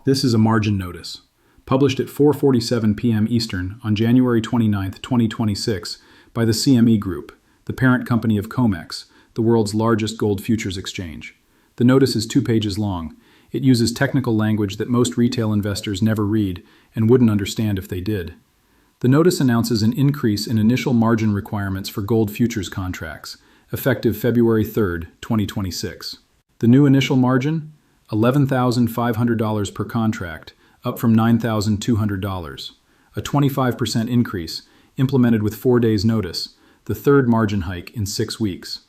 This is a margin notice, published at 4:47 p.m. Eastern on January 29, 2026, by the CME Group, the parent company of COMEX, the world's largest gold futures exchange. The notice is 2 pages long. It uses technical language that most retail investors never read and wouldn't understand if they did. The notice announces an increase in initial margin requirements for gold futures contracts, effective February 3, 2026. The new initial margin? $11,500 per contract, up from $9,200. A 25% increase, implemented with 4 days' notice, the third margin hike in 6 weeks.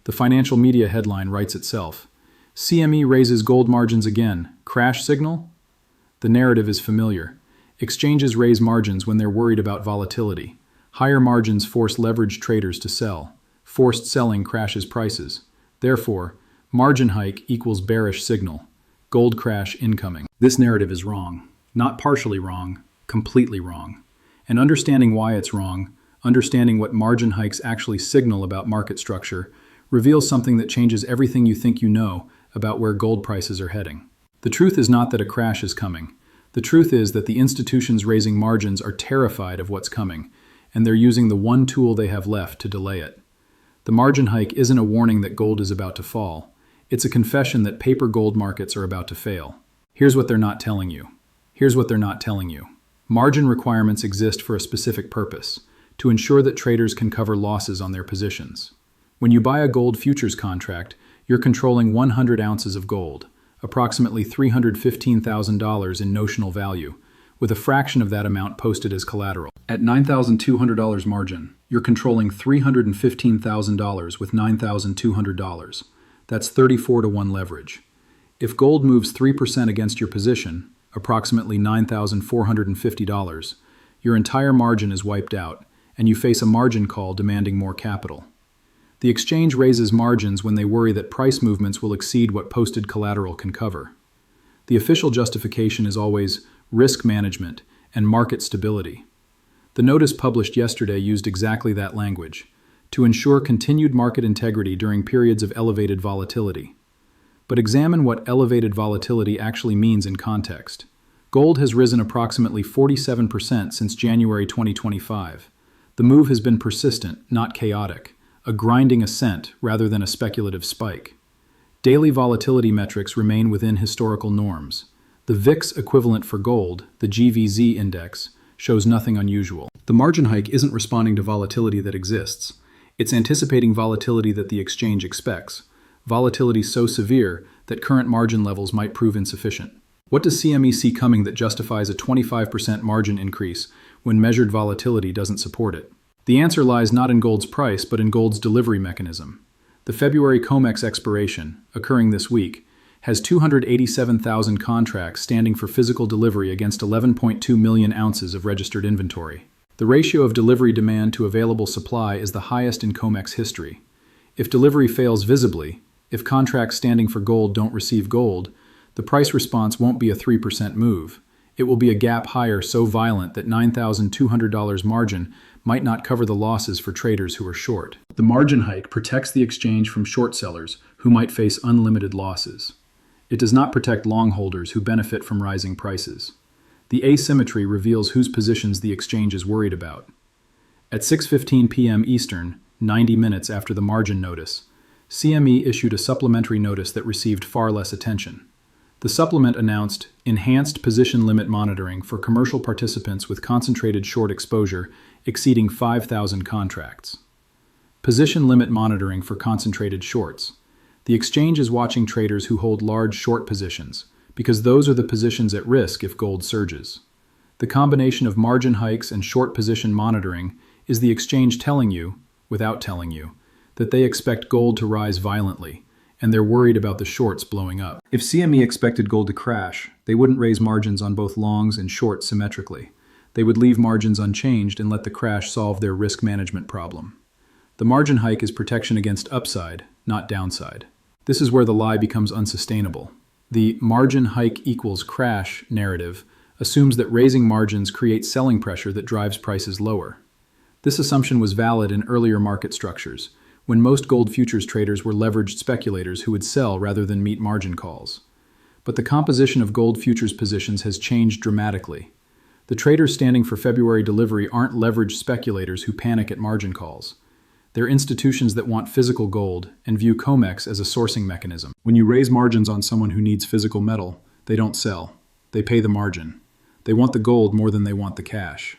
The financial media headline writes itself. CME raises gold margins again. Crash signal? The narrative is familiar. Exchanges raise margins when they're worried about volatility. Higher margins force leveraged traders to sell. Forced selling crashes prices. Therefore, margin hike equals bearish signal. Gold crash incoming. This narrative is wrong. Not partially wrong, completely wrong. And understanding why it's wrong, understanding what margin hikes actually signal about market structure, reveals something that changes everything you think you know about where gold prices are heading. The truth is not that a crash is coming. The truth is that the institutions raising margins are terrified of what's coming, and they're using the one tool they have left to delay it. The margin hike isn't a warning that gold is about to fall. It's a confession that paper gold markets are about to fail. Here's what they're not telling you. Here's what they're not telling you. Margin requirements exist for a specific purpose, to ensure that traders can cover losses on their positions. When you buy a gold futures contract, you're controlling 100 ounces of gold, approximately $315,000 in notional value, with a fraction of that amount posted as collateral. At $9,200 margin, you're controlling $315,000 with $9,200. That's 34-to-1 leverage. If gold moves 3% against your position, approximately $9,450, your entire margin is wiped out, and you face a margin call demanding more capital. The exchange raises margins when they worry that price movements will exceed what posted collateral can cover. The official justification is always risk management and market stability. The notice published yesterday used exactly that language, to ensure continued market integrity during periods of elevated volatility. But examine what elevated volatility actually means in context. Gold has risen approximately 47% since January 2025. The move has been persistent, not chaotic, a grinding ascent rather than a speculative spike. Daily volatility metrics remain within historical norms. The VIX equivalent for gold, the GVZ index, shows nothing unusual. The margin hike isn't responding to volatility that exists. It's anticipating volatility that the exchange expects, volatility so severe that current margin levels might prove insufficient. What does CME see coming that justifies a 25% margin increase when measured volatility doesn't support it? The answer lies not in gold's price, but in gold's delivery mechanism. The February COMEX expiration, occurring this week, has 287,000 contracts standing for physical delivery against 11.2 million ounces of registered inventory. The ratio of delivery demand to available supply is the highest in COMEX history. If delivery fails visibly, if contracts standing for gold don't receive gold, the price response won't be a 3% move. It will be a gap higher so violent that $9,200 margin might not cover the losses for traders who are short. The margin hike protects the exchange from short sellers who might face unlimited losses. It does not protect long holders who benefit from rising prices. The asymmetry reveals whose positions the exchange is worried about. At 6:15 p.m. Eastern, 90 minutes after the margin notice, CME issued a supplementary notice that received far less attention. The supplement announced enhanced position limit monitoring for commercial participants with concentrated short exposure exceeding 5,000 contracts. Position limit monitoring for concentrated shorts. The exchange is watching traders who hold large short positions, because those are the positions at risk if gold surges. The combination of margin hikes and short position monitoring is the exchange telling you, without telling you, that they expect gold to rise violently, and they're worried about the shorts blowing up. If CME expected gold to crash, they wouldn't raise margins on both longs and shorts symmetrically. They would leave margins unchanged and let the crash solve their risk management problem. The margin hike is protection against upside, not downside. This is where the lie becomes unsustainable. The margin hike equals crash narrative assumes that raising margins creates selling pressure that drives prices lower. This assumption was valid in earlier market structures, when most gold futures traders were leveraged speculators who would sell rather than meet margin calls. but the composition of gold futures positions has changed dramatically. The traders standing for February delivery aren't leveraged speculators who panic at margin calls. They're institutions that want physical gold and view COMEX as a sourcing mechanism. When you raise margins on someone who needs physical metal, they don't sell. They pay the margin. They want the gold more than they want the cash.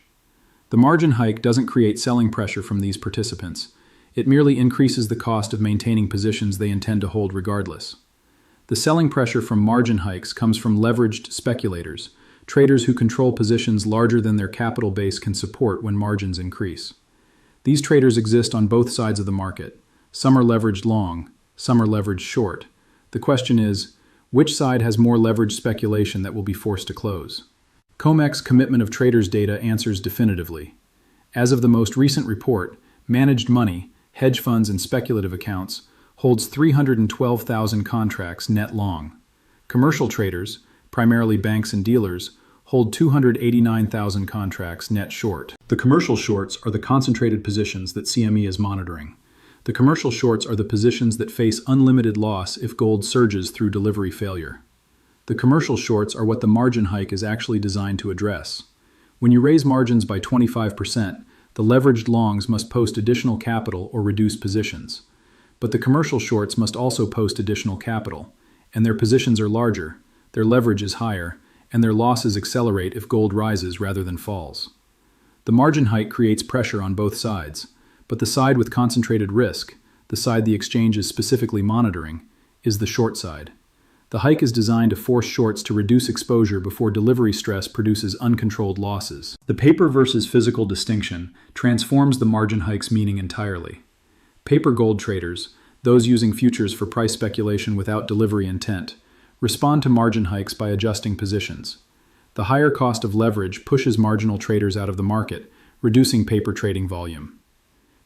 The margin hike doesn't create selling pressure from these participants. It merely increases the cost of maintaining positions they intend to hold regardless. The selling pressure from margin hikes comes from leveraged speculators, traders who control positions larger than their capital base can support when margins increase. These traders exist on both sides of the market. Some are leveraged long, some are leveraged short. The question is, which side has more leveraged speculation that will be forced to close? COMEX commitment of traders data answers definitively. As of the most recent report, managed money, hedge funds and speculative accounts holds 312,000 contracts net long. Commercial traders, primarily banks and dealers, hold 289,000 contracts net short. The commercial shorts are the concentrated positions that CME is monitoring. The commercial shorts are the positions that face unlimited loss if gold surges through delivery failure. The commercial shorts are what the margin hike is actually designed to address. When you raise margins by 25%, the leveraged longs must post additional capital or reduce positions. But the commercial shorts must also post additional capital, and their positions are larger, their leverage is higher, and their losses accelerate if gold rises rather than falls. The margin hike creates pressure on both sides, but the side with concentrated risk, the side the exchange is specifically monitoring, is the short side. The hike is designed to force shorts to reduce exposure before delivery stress produces uncontrolled losses. The paper versus physical distinction transforms the margin hike's meaning entirely. Paper gold traders, those using futures for price speculation without delivery intent, respond to margin hikes by adjusting positions. The higher cost of leverage pushes marginal traders out of the market, reducing paper trading volume.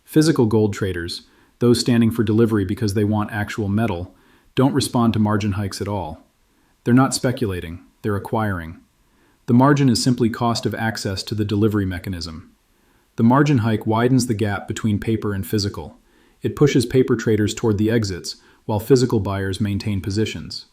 Physical gold traders, those standing for delivery because they want actual metal, don't respond to margin hikes at all. They're not speculating, they're acquiring. The margin is simply cost of access to the delivery mechanism. The margin hike widens the gap between paper and physical. It pushes paper traders toward the exits, while physical buyers maintain positions.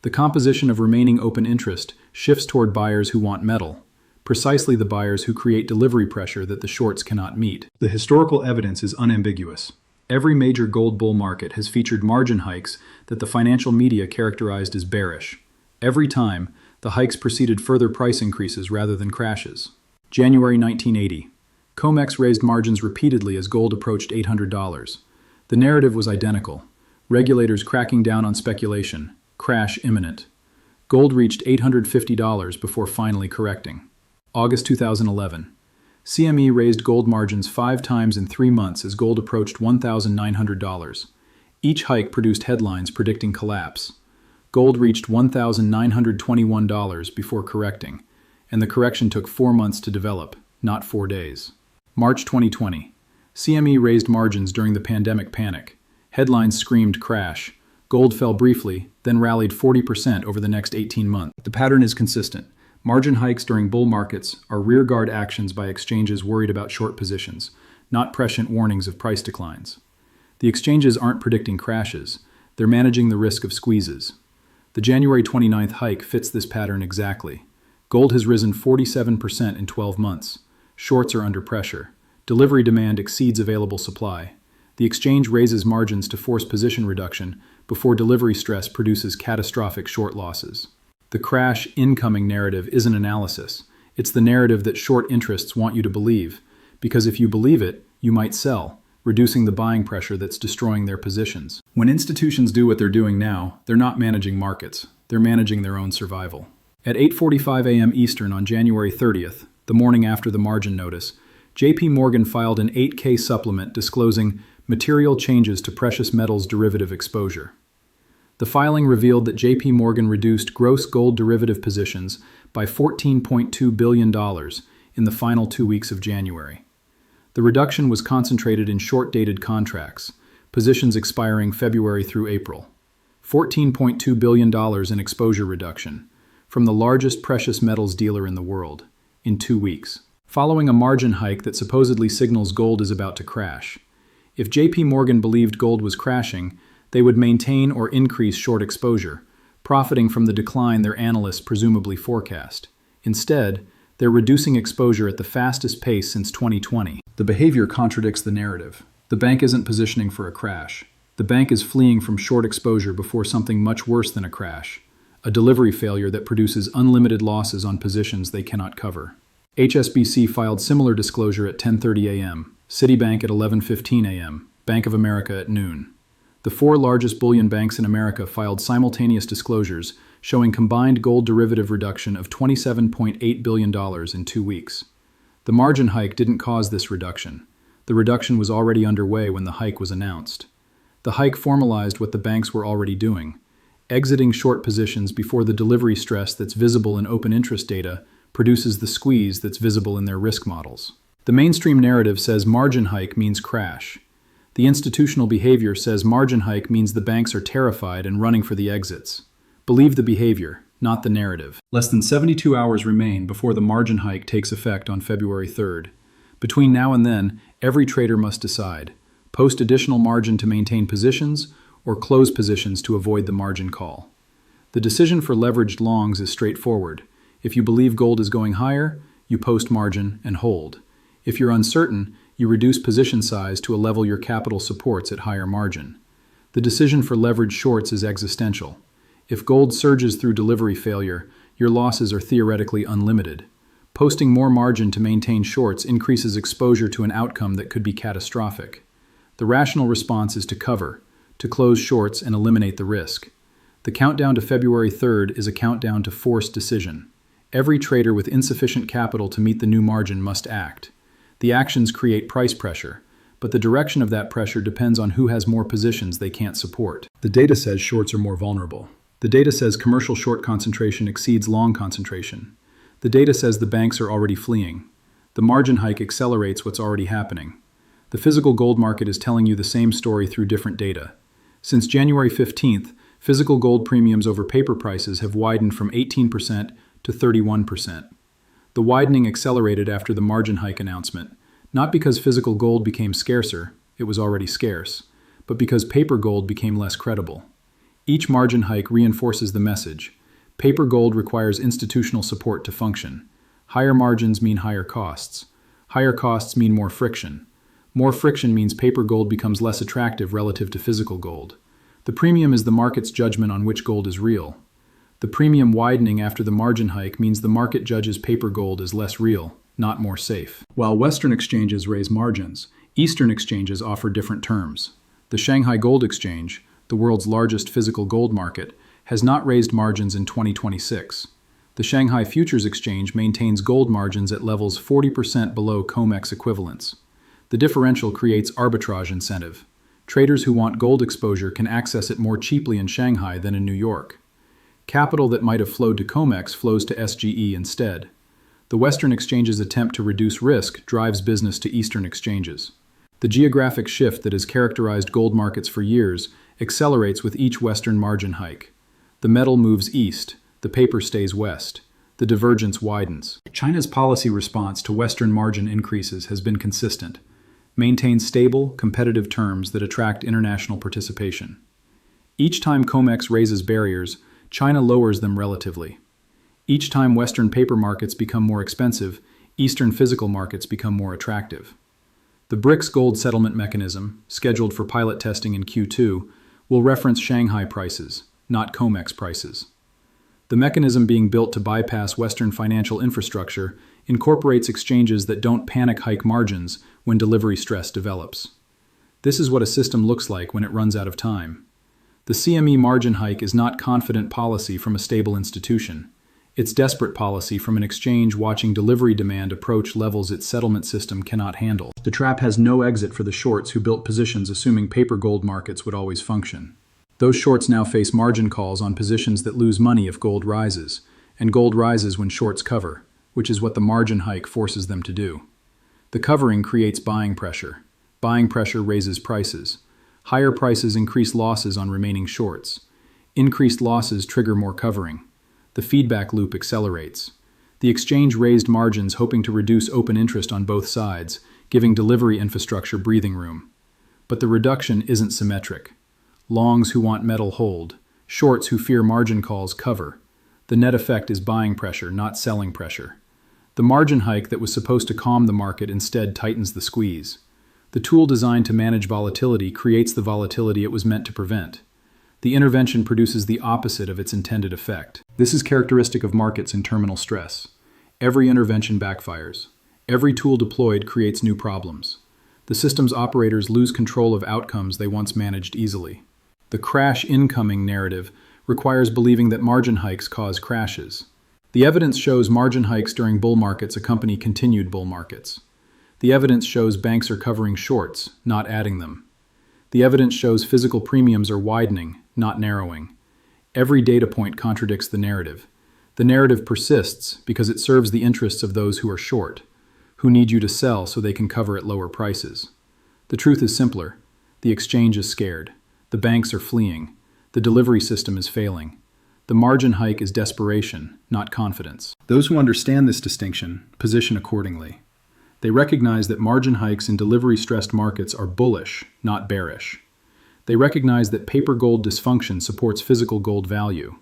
The composition of remaining open interest shifts toward buyers who want metal, precisely the buyers who create delivery pressure that the shorts cannot meet. The historical evidence is unambiguous. Every major gold bull market has featured margin hikes that the financial media characterized as bearish. Every time, the hikes preceded further price increases rather than crashes. January 1980. COMEX raised margins repeatedly as gold approached $800. The narrative was identical. Regulators cracking down on speculation. Crash imminent. Gold reached $850 before finally correcting. August 2011. CME raised gold margins 5 times in 3 months as gold approached $1,900. Each hike produced headlines predicting collapse. Gold reached $1,921 before correcting, and the correction took 4 months to develop, not 4 days. March 2020. CME raised margins during the pandemic panic. Headlines screamed crash. Gold fell briefly, then rallied 40% over the next 18 months. The pattern is consistent. Margin hikes during bull markets are rearguard actions by exchanges worried about short positions, not prescient warnings of price declines. The exchanges aren't predicting crashes, they're managing the risk of squeezes. The January 29th hike fits this pattern exactly. Gold has risen 47% in 12 months. Shorts are under pressure. Delivery demand exceeds available supply. The exchange raises margins to force position reduction before delivery stress produces catastrophic short losses. The crash incoming narrative isn't analysis. It's the narrative that short interests want you to believe, because if you believe it, you might sell, reducing the buying pressure that's destroying their positions. When institutions do what they're doing now, they're not managing markets, they're managing their own survival. At 8:45 a.m. Eastern on January 30th, the morning after the margin notice, JP Morgan filed an 8K supplement disclosing material changes to precious metals derivative exposure. The filing revealed that JP Morgan reduced gross gold derivative positions by $14.2 billion in the final 2 weeks of January. The reduction was concentrated in short-dated contracts, positions expiring February through April. $14.2 billion in exposure reduction from the largest precious metals dealer in the world in 2 weeks, following a margin hike that supposedly signals gold is about to crash. If JP Morgan believed gold was crashing, they would maintain or increase short exposure, profiting from the decline their analysts presumably forecast. Instead, they're reducing exposure at the fastest pace since 2020. The behavior contradicts the narrative. The bank isn't positioning for a crash. The bank is fleeing from short exposure before something much worse than a crash, a delivery failure that produces unlimited losses on positions they cannot cover. HSBC filed similar disclosure at 10:30 a.m., Citibank at 11:15 a.m., Bank of America at noon. The four largest bullion banks in America filed simultaneous disclosures showing combined gold derivative reduction of $27.8 billion in 2 weeks. The margin hike didn't cause this reduction. The reduction was already underway when the hike was announced. The hike formalized what the banks were already doing, exiting short positions before the delivery stress that's visible in open interest data produces the squeeze that's visible in their risk models. The mainstream narrative says margin hike means crash. The institutional behavior says margin hike means the banks are terrified and running for the exits. Believe the behavior, not the narrative. Less than 72 hours remain before the margin hike takes effect on February 3rd. Between now and then, every trader must decide: post additional margin to maintain positions or close positions to avoid the margin call. The decision for leveraged longs is straightforward. If you believe gold is going higher, you post margin and hold. If you're uncertain, you reduce position size to a level your capital supports at higher margin. The decision for leveraged shorts is existential. If gold surges through delivery failure, your losses are theoretically unlimited. Posting more margin to maintain shorts increases exposure to an outcome that could be catastrophic. The rational response is to cover, to close shorts and eliminate the risk. The countdown to February 3rd is a countdown to forced decision. Every trader with insufficient capital to meet the new margin must act. The actions create price pressure, but the direction of that pressure depends on who has more positions they can't support. The data says shorts are more vulnerable. The data says commercial short concentration exceeds long concentration. The data says the banks are already fleeing. The margin hike accelerates what's already happening. The physical gold market is telling you the same story through different data. Since January 15th, physical gold premiums over paper prices have widened from 18% to 31%. The widening accelerated after the margin hike announcement, not because physical gold became scarcer, it was already scarce, but because paper gold became less credible. Each margin hike reinforces the message. Paper gold requires institutional support to function. Higher margins mean higher costs. Higher costs mean more friction. More friction means paper gold becomes less attractive relative to physical gold. The premium is the market's judgment on which gold is real. The premium widening after the margin hike means the market judges paper gold as less real, not more safe. While Western exchanges raise margins, Eastern exchanges offer different terms. The Shanghai Gold Exchange, the world's largest physical gold market, has not raised margins in 2026. The Shanghai Futures Exchange maintains gold margins at levels 40% below COMEX equivalents. The differential creates arbitrage incentive. Traders who want gold exposure can access it more cheaply in Shanghai than in New York. Capital that might have flowed to COMEX flows to SGE instead. The Western exchanges' attempt to reduce risk drives business to Eastern exchanges. The geographic shift that has characterized gold markets for years accelerates with each Western margin hike. The metal moves east, the paper stays west. The divergence widens. China's policy response to Western margin increases has been consistent. Maintain stable, competitive terms that attract international participation. Each time COMEX raises barriers, China lowers them relatively. Each time Western paper markets become more expensive, Eastern physical markets become more attractive. The BRICS gold settlement mechanism, scheduled for pilot testing in Q2, will reference Shanghai prices, not COMEX prices. The mechanism being built to bypass Western financial infrastructure incorporates exchanges that don't panic hike margins when delivery stress develops. This is what a system looks like when it runs out of time. The CME margin hike is not confident policy from a stable institution. It's desperate policy from an exchange watching delivery demand approach levels its settlement system cannot handle. The trap has no exit for the shorts who built positions assuming paper gold markets would always function. Those shorts now face margin calls on positions that lose money if gold rises, and gold rises when shorts cover, which is what the margin hike forces them to do. The covering creates buying pressure. Buying pressure raises prices. Higher prices increase losses on remaining shorts. Increased losses trigger more covering. The feedback loop accelerates. The exchange raised margins hoping to reduce open interest on both sides, giving delivery infrastructure breathing room. But the reduction isn't symmetric. Longs who want metal hold. Shorts who fear margin calls cover. The net effect is buying pressure, not selling pressure. The margin hike that was supposed to calm the market instead tightens the squeeze. The tool designed to manage volatility creates the volatility it was meant to prevent. The intervention produces the opposite of its intended effect. This is characteristic of markets in terminal stress. Every intervention backfires. Every tool deployed creates new problems. The system's operators lose control of outcomes they once managed easily. The crash incoming narrative requires believing that margin hikes cause crashes. The evidence shows margin hikes during bull markets accompany continued bull markets. The evidence shows banks are covering shorts, not adding them. The evidence shows physical premiums are widening, not narrowing. Every data point contradicts the narrative. The narrative persists because it serves the interests of those who are short, who need you to sell so they can cover at lower prices. The truth is simpler. The exchange is scared. The banks are fleeing. The delivery system is failing. The margin hike is desperation, not confidence. Those who understand this distinction position accordingly. They recognize that margin hikes in delivery-stressed markets are bullish, not bearish. They recognize that paper gold dysfunction supports physical gold value.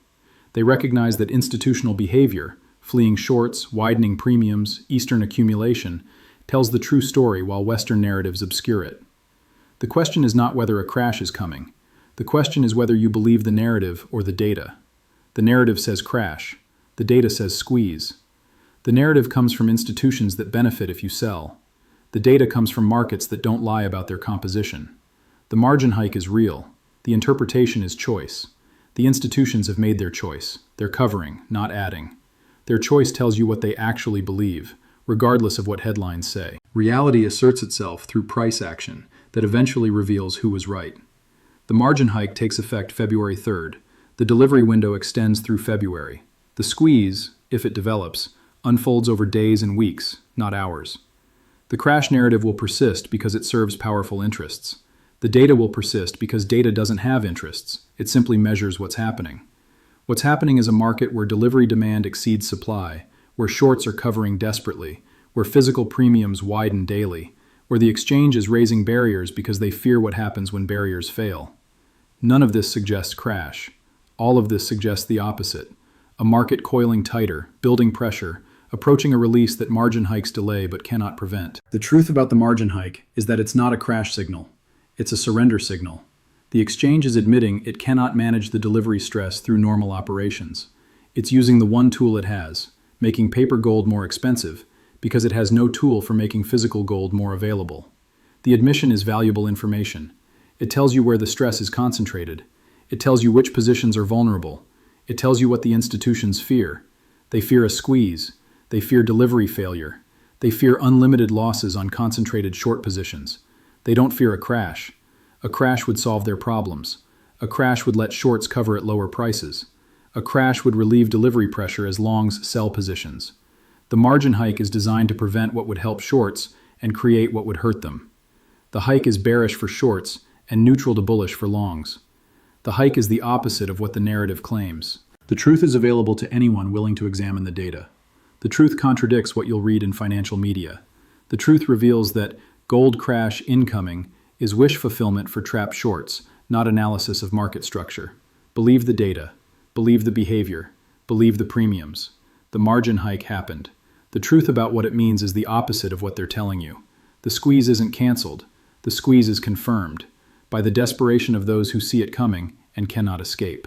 They recognize that institutional behavior, fleeing shorts, widening premiums, Eastern accumulation, tells the true story while Western narratives obscure it. The question is not whether a crash is coming. The question is whether you believe the narrative or the data. The narrative says crash. The data says squeeze. The narrative comes from institutions that benefit if you sell. The data comes from markets that don't lie about their composition. The margin hike is real. The interpretation is choice. The institutions have made their choice. They're covering, not adding. Their choice tells you what they actually believe, regardless of what headlines say. Reality asserts itself through price action that eventually reveals who was right. The margin hike takes effect February 3rd. The delivery window extends through February. The squeeze, if it develops, unfolds over days and weeks, not hours. The crash narrative will persist because it serves powerful interests. The data will persist because data doesn't have interests. It simply measures what's happening. What's happening is a market where delivery demand exceeds supply, where shorts are covering desperately, where physical premiums widen daily, where the exchange is raising barriers because they fear what happens when barriers fail. None of this suggests crash. All of this suggests the opposite. A market coiling tighter, building pressure, approaching a release that margin hikes delay but cannot prevent. The truth about the margin hike is that it's not a crash signal. It's a surrender signal. The exchange is admitting it cannot manage the delivery stress through normal operations. It's using the one tool it has, making paper gold more expensive, because it has no tool for making physical gold more available. The admission is valuable information. It tells you where the stress is concentrated. It tells you which positions are vulnerable. It tells you what the institutions fear. They fear a squeeze. They fear delivery failure. They fear unlimited losses on concentrated short positions. They don't fear a crash. A crash would solve their problems. A crash would let shorts cover at lower prices. A crash would relieve delivery pressure as longs sell positions. The margin hike is designed to prevent what would help shorts and create what would hurt them. The hike is bearish for shorts and neutral to bullish for longs. The hike is the opposite of what the narrative claims. The truth is available to anyone willing to examine the data. The truth contradicts what you'll read in financial media. The truth reveals that gold crash incoming is wish fulfillment for trapped shorts, not analysis of market structure. Believe the data. Believe the behavior. Believe the premiums. The margin hike happened. The truth about what it means is the opposite of what they're telling you. The squeeze isn't canceled. The squeeze is confirmed by the desperation of those who see it coming and cannot escape.